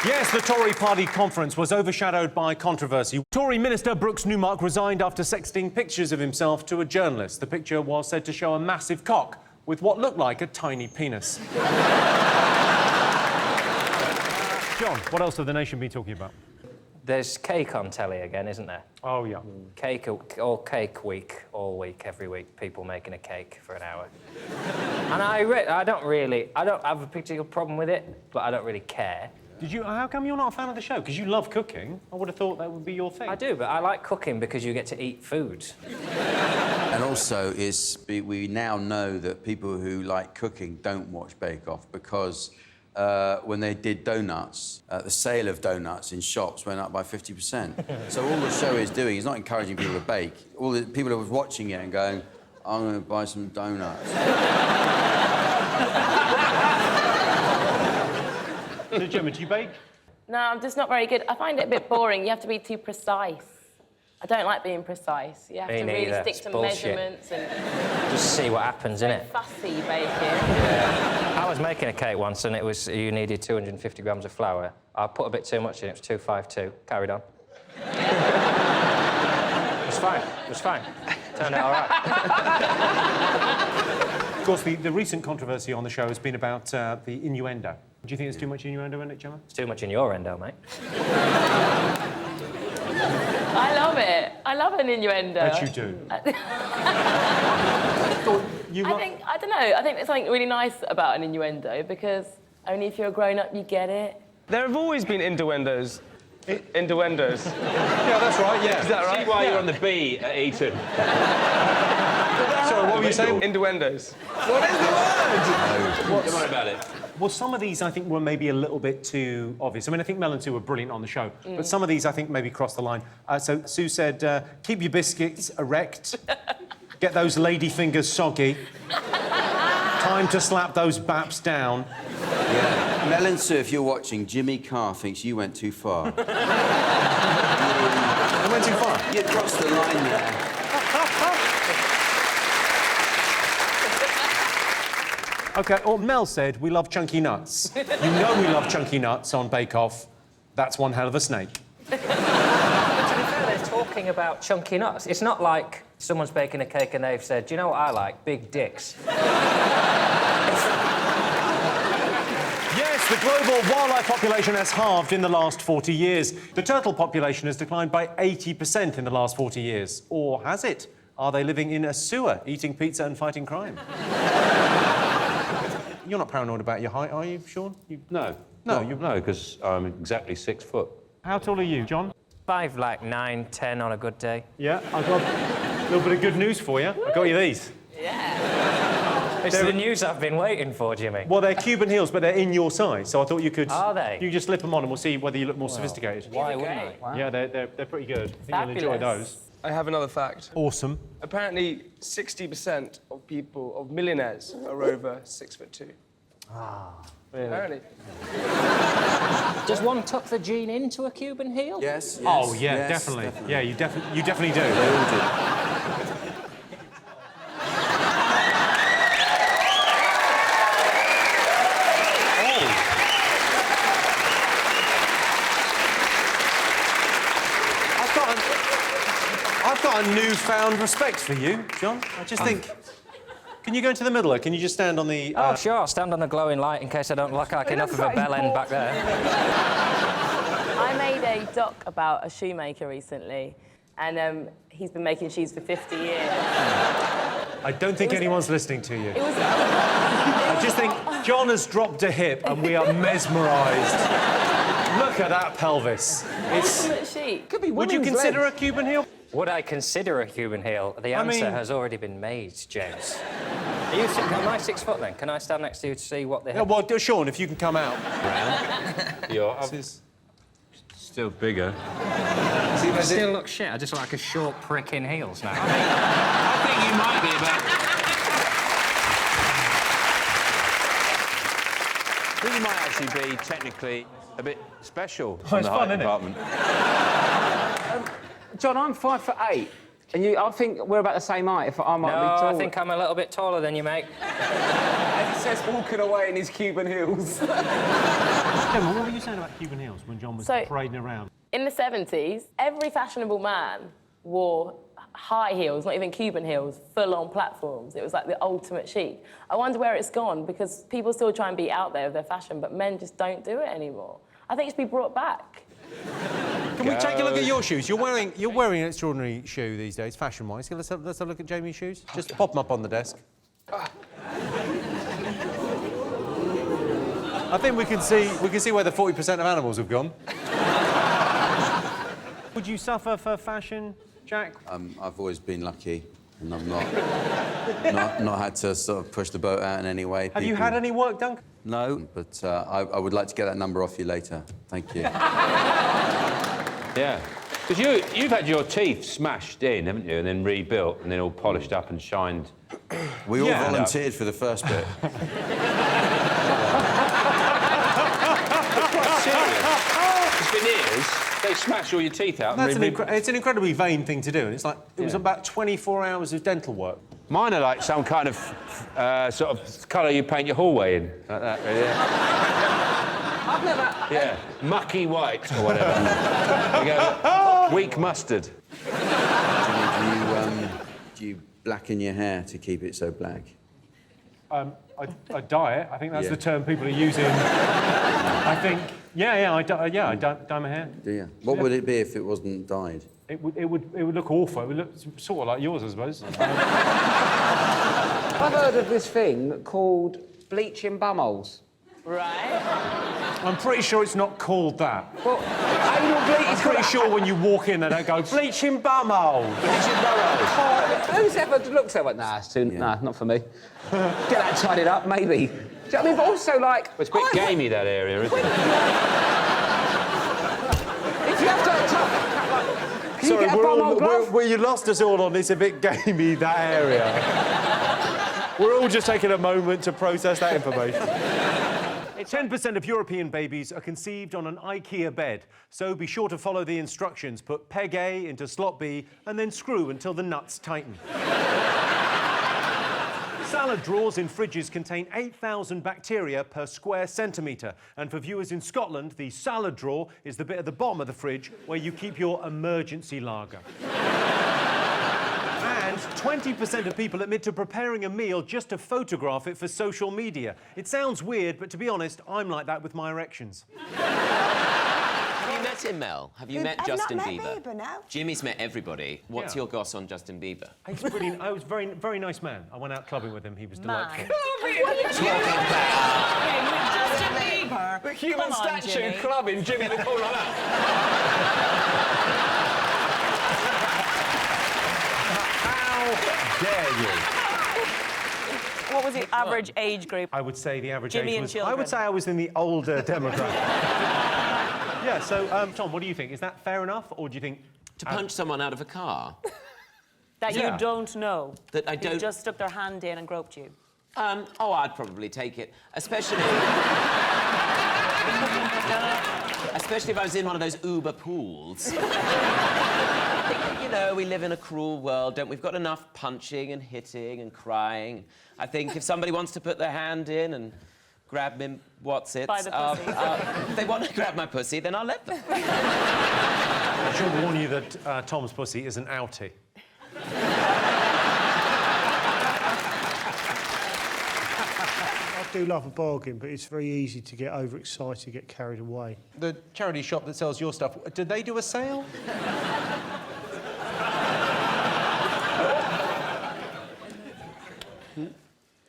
Yes, the Tory party conference was overshadowed by controversy. Tory Minister Brooks Newmark resigned after sexting pictures of himself to a journalist. The picture was said to show a massive cock with what looked like a tiny penis. John, what else have the nation been talking about? There's cake on telly again, isn't there? Oh, yeah. Cake week, all week, every week, people making a cake for an hour. And I don't have a particular problem with it, but I don't really care. How come you're not a fan of the show? Because you love cooking. I would have thought that would be your thing. I do, but I like cooking because you get to eat food. And also, we now know that people who like cooking don't watch Bake Off because when they did donuts, the sale of donuts in shops went up by 50%. So all the show is doing is not encouraging people to bake. All the people who were watching it and going, I'm going to buy some donuts. So, Gemma, do you bake? No, I'm just not very good. I find it a bit boring. You have to be too precise. I don't like being precise. You have to really stick to measurements and... Just see what happens, innit? Fussy baking. Yeah. I was making a cake once and you needed 250 grams of flour. I put a bit too much in, it was 252. Carried on. It was fine. Turned out all right. Of course, the recent controversy on the show has been about the innuendo. Do you think there's too much innuendo in it, Gemma? It's too much in your endo, mate. I love it. I love an innuendo. Bet you do. I don't know. I think there's something really nice about an innuendo because only if you're a grown-up you get it. There have always been innuendos. Innuendos. Yeah, that's right, yeah. Is that right? See why you're on the B at Eton. Sorry, what were you saying? Innuendos. What is the word? Don't worry about it. Well, some of these I think were maybe a little bit too obvious. I mean, I think Mel and Sue were brilliant on the show, but some of these I think maybe crossed the line. So Sue said, keep your biscuits erect, get those lady fingers soggy, time to slap those baps down. Yeah. Mel and Sue, if you're watching, Jimmy Carr thinks you went too far. I went too far? You crossed the line there. OK, or Mel said, we love chunky nuts. You know we love chunky nuts on Bake Off. That's one hell of a snake. To be fair, they're talking about chunky nuts. It's not like someone's baking a cake and they've said, do you know what I like? Big dicks. Yes, the global wildlife population has halved in the last 40 years. The turtle population has declined by 80% in the last 40 years. Or has it? Are they living in a sewer, eating pizza and fighting crime? You're not paranoid about your height, are you, Sean? No. No, No, because I'm exactly 6 foot. How tall are you, John? 5'9", 10 on a good day. Yeah, I've got a little bit of good news for you. I got you these. It's the news I've been waiting for, Jimmy. Well, they're Cuban heels, but they're in your size, so I thought you could... Are they? You just slip them on and we'll see whether you look more sophisticated. Why wouldn't I? Wow. Yeah, they're pretty good. I think you'll enjoy those. I have another fact. Awesome. Apparently, 60% of people, of millionaires, are over 6'2". Ah, really? Apparently. Does one tuck the gene into a Cuban heel? Yes. Oh, yeah, yes, definitely. Yeah, you definitely do. They all do. I've got a newfound respect for you, John. I just think... Can you go into the middle, or can you just stand on the... Oh, sure, I'll stand on the glowing light in case I don't look like enough of a bell end back there. I made a doc about a shoemaker recently, and he's been making shoes for 50 years. I don't think anyone's listening to you. I just think John has dropped a hip and we are mesmerised. Look at that pelvis. Ultimate chic. Could be Would you consider a Cuban heel? Would I consider a Cuban heel? The answer has already been made, James. Am I 6 foot then? Can I stand next to you to see what the hell? Well, Sean, if you can come out. You're still bigger. I still look shit. I just look like a short prick in heels now. I think you might be about... I think you might actually be technically a bit special Oh, it's fun, isn't it? department. John, I'm 5'8", and I think we're about the same height. If I might be tall. I think I'm a little bit taller than you, mate. As he says, walking away in his Cuban heels. Emma, what were you saying about Cuban heels when John was parading around? In the 70s, every fashionable man wore high heels, not even Cuban heels, full-on platforms. It was like the ultimate chic. I wonder where it's gone, because people still try and be out there with their fashion, but men just don't do it anymore. I think it's been brought back. Can we take a look at your shoes? You're wearing an extraordinary shoe these days, fashion-wise. Let's have a look at Jamie's shoes. Just pop them up on the desk. I think we can see where the 40% of animals have gone. Would you suffer for fashion, Jack? I've always been lucky, and I've not had to sort of push the boat out in any way. Have you had any work done? No, but I would like to get that number off you later. Thank you. Yeah. Because you've had your teeth smashed in, haven't you, and then rebuilt, and then all polished up and shined. We all volunteered for the first bit. It's been years. They smash all your teeth out. It's an incredibly vain thing to do, and it's like it was about 24 hours of dental work. Mine are like some kind of sort of colour you paint your hallway in, like that. Really. I've never... Yeah, mucky white or whatever. You go, weak mustard. Jimmy, do you blacken your hair to keep it so black? I dye it. I think that's the term people are using. I think, I dye my hair. Do you? What would it be if it wasn't dyed? It would look awful. It would look sort of like yours, I suppose. I've heard of this thing called bleaching bumholes. Right. I'm pretty sure it's not called that. Well, anal bleach. I'm pretty sure when you walk in, they don't go bleaching bumhole. Bleaching bumholes. Who's ever looked at it? Nah, it's too. Nah, not for me. Get that tidied up, maybe. Do you know what I mean? But also, like, Well, it's a bit gamey, that area, isn't it? if you have to. Can you Sorry, get a bumhole glove? you lost us all on this a bit gamey, that area. We're all just taking a moment to process that information. 10% of European babies are conceived on an IKEA bed, so be sure to follow the instructions. Put peg A into slot B and then screw until the nuts tighten. Salad drawers in fridges contain 8,000 bacteria per square centimetre. And for viewers in Scotland, the salad drawer is the bit at the bottom of the fridge where you keep your emergency lager. And 20% of people admit to preparing a meal just to photograph it for social media. It sounds weird, but to be honest, I'm like that with my erections. Have you met him, Mel? Have you met Justin Bieber? Bieber now. Jimmy's met everybody. What's your goss on Justin Bieber? He's brilliant. I was very, very nice man. I went out clubbing with him. He was delightful. What are you talking about? Justin Bieber. The human Come on, statue Jimmy. clubbing Jimmy the Cool like that. How dare you? What was the average age group? I would say the average Jimmy age and was... children. I would say I was in the older demographic. Yeah, so, Tom, what do you think? Is that fair enough, or do you think... To punch someone out of a car? That Yeah. you don't know. That I don't... Who just stuck their hand in and groped you. Oh, I'd probably take it. Especially... Especially if I was in one of those Uber pools. You know, we live in a cruel world, don't we? We've got enough punching and hitting and crying. I think if somebody wants to put their hand in and grab me, what's it? By the pussy. If they want to grab my pussy, then I'll let them. I should warn you that Tom's pussy is an outie. I do love a bargain, but it's very easy to get overexcited, get carried away. The charity shop that sells your stuff, did they do a sale?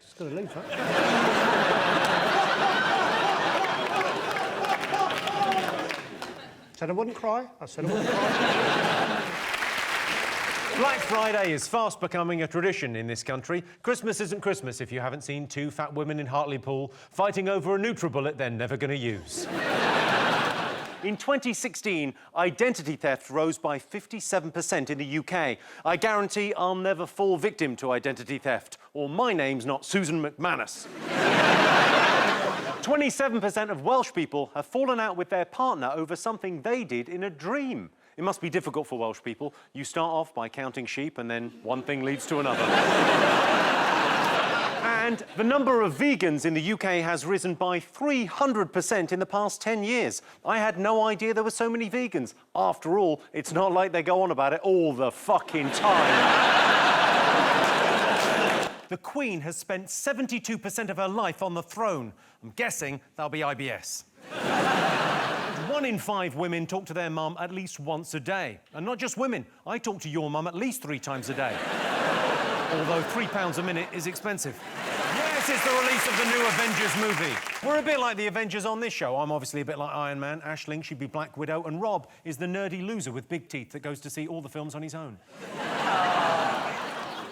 Just got to leave, huh? Said I wouldn't cry. I said I wouldn't cry. Black Friday is fast becoming a tradition in this country. Christmas isn't Christmas if you haven't seen two fat women in Hartlepool fighting over a NutriBullet they're never going to use. In 2016, identity theft rose by 57% in the UK. I guarantee I'll never fall victim to identity theft, or my name's not Susan McManus. 27% of Welsh people have fallen out with their partner over something they did in a dream. It must be difficult for Welsh people. You start off by counting sheep, and then one thing leads to another. And the number of vegans in the UK has risen by 300% in the past 10 years. I had no idea there were so many vegans. After all, it's not like they go on about it all the fucking time. The Queen has spent 72% of her life on the throne. I'm guessing that'll be IBS. 1 in 5 women talk to their mum at least once a day. And not just women. I talk to your mum at least 3 times a day. Although £3 a minute is expensive. Yes, it's the release of the new Avengers movie. We're a bit like the Avengers on this show. I'm obviously a bit like Iron Man. Aisling, she'd be Black Widow. And Rob is the nerdy loser with big teeth that goes to see all the films on his own.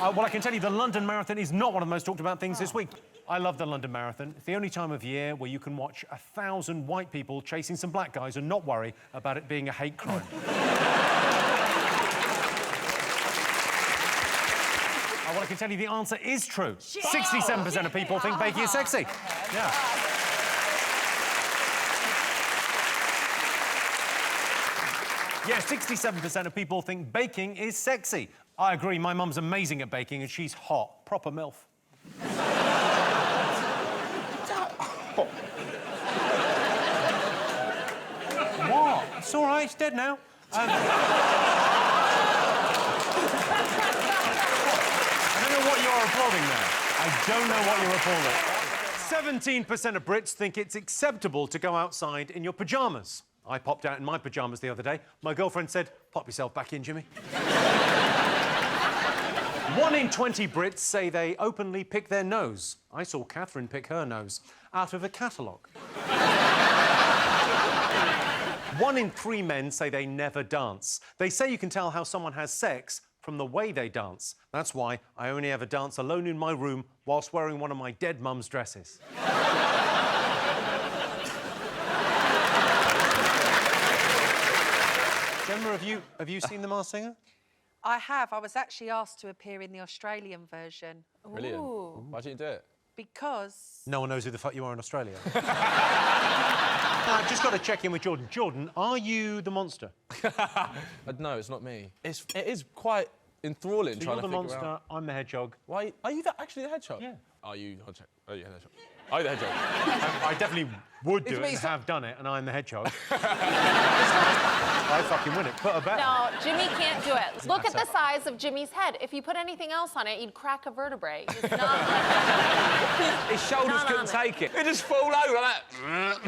Well, I can tell you the London Marathon is not one of the most talked about things this week. I love the London Marathon. It's the only time of year where you can watch 1,000 white people chasing some black guys and not worry about it being a hate crime. Well, I can tell you the answer is true. 67% of people think baking is sexy. Yeah. Yeah, 67% of people think baking is sexy. I agree, my mum's amazing at baking and she's hot. Proper MILF. What? It's all right, it's dead now. I don't know what you're applauding there. I don't know what you're applauding. 17% of Brits think it's acceptable to go outside in your pyjamas. I I popped out in my pyjamas the other day. My girlfriend said, "Pop yourself back in, Jimmy." 1 in 20 Brits say they openly pick their nose. I saw Catherine pick her nose out of a catalogue. 1 in 3 men say they never dance. They say you can tell how someone has sex from the way they dance. That's why I only ever dance alone in my room whilst wearing one of my dead mum's dresses. Gemma, have you seen The Masked Singer? I have. I was actually asked to appear in the Australian version. Brilliant. Why didn't you do it? Because... No one knows who the fuck you are in Australia. I've just got to check in with Jordan. Jordan, are you the monster? No, it's not me. It is quite enthralling So trying you're to the figure monster, out. I'm the hedgehog. Why? Are you actually the hedgehog? Yeah. Are you the hedgehog? Are you the hedgehog? Are you the hedgehog? I definitely would do It's it me, and so- have done it, and I'm the hedgehog. I fucking win it. Put a bet. No, Jimmy can't do it. Look at the size of Jimmy's head. If you put anything else on it, you'd crack a vertebrae. He's not... His shoulders Not couldn't on it. take it. It just fall over like that.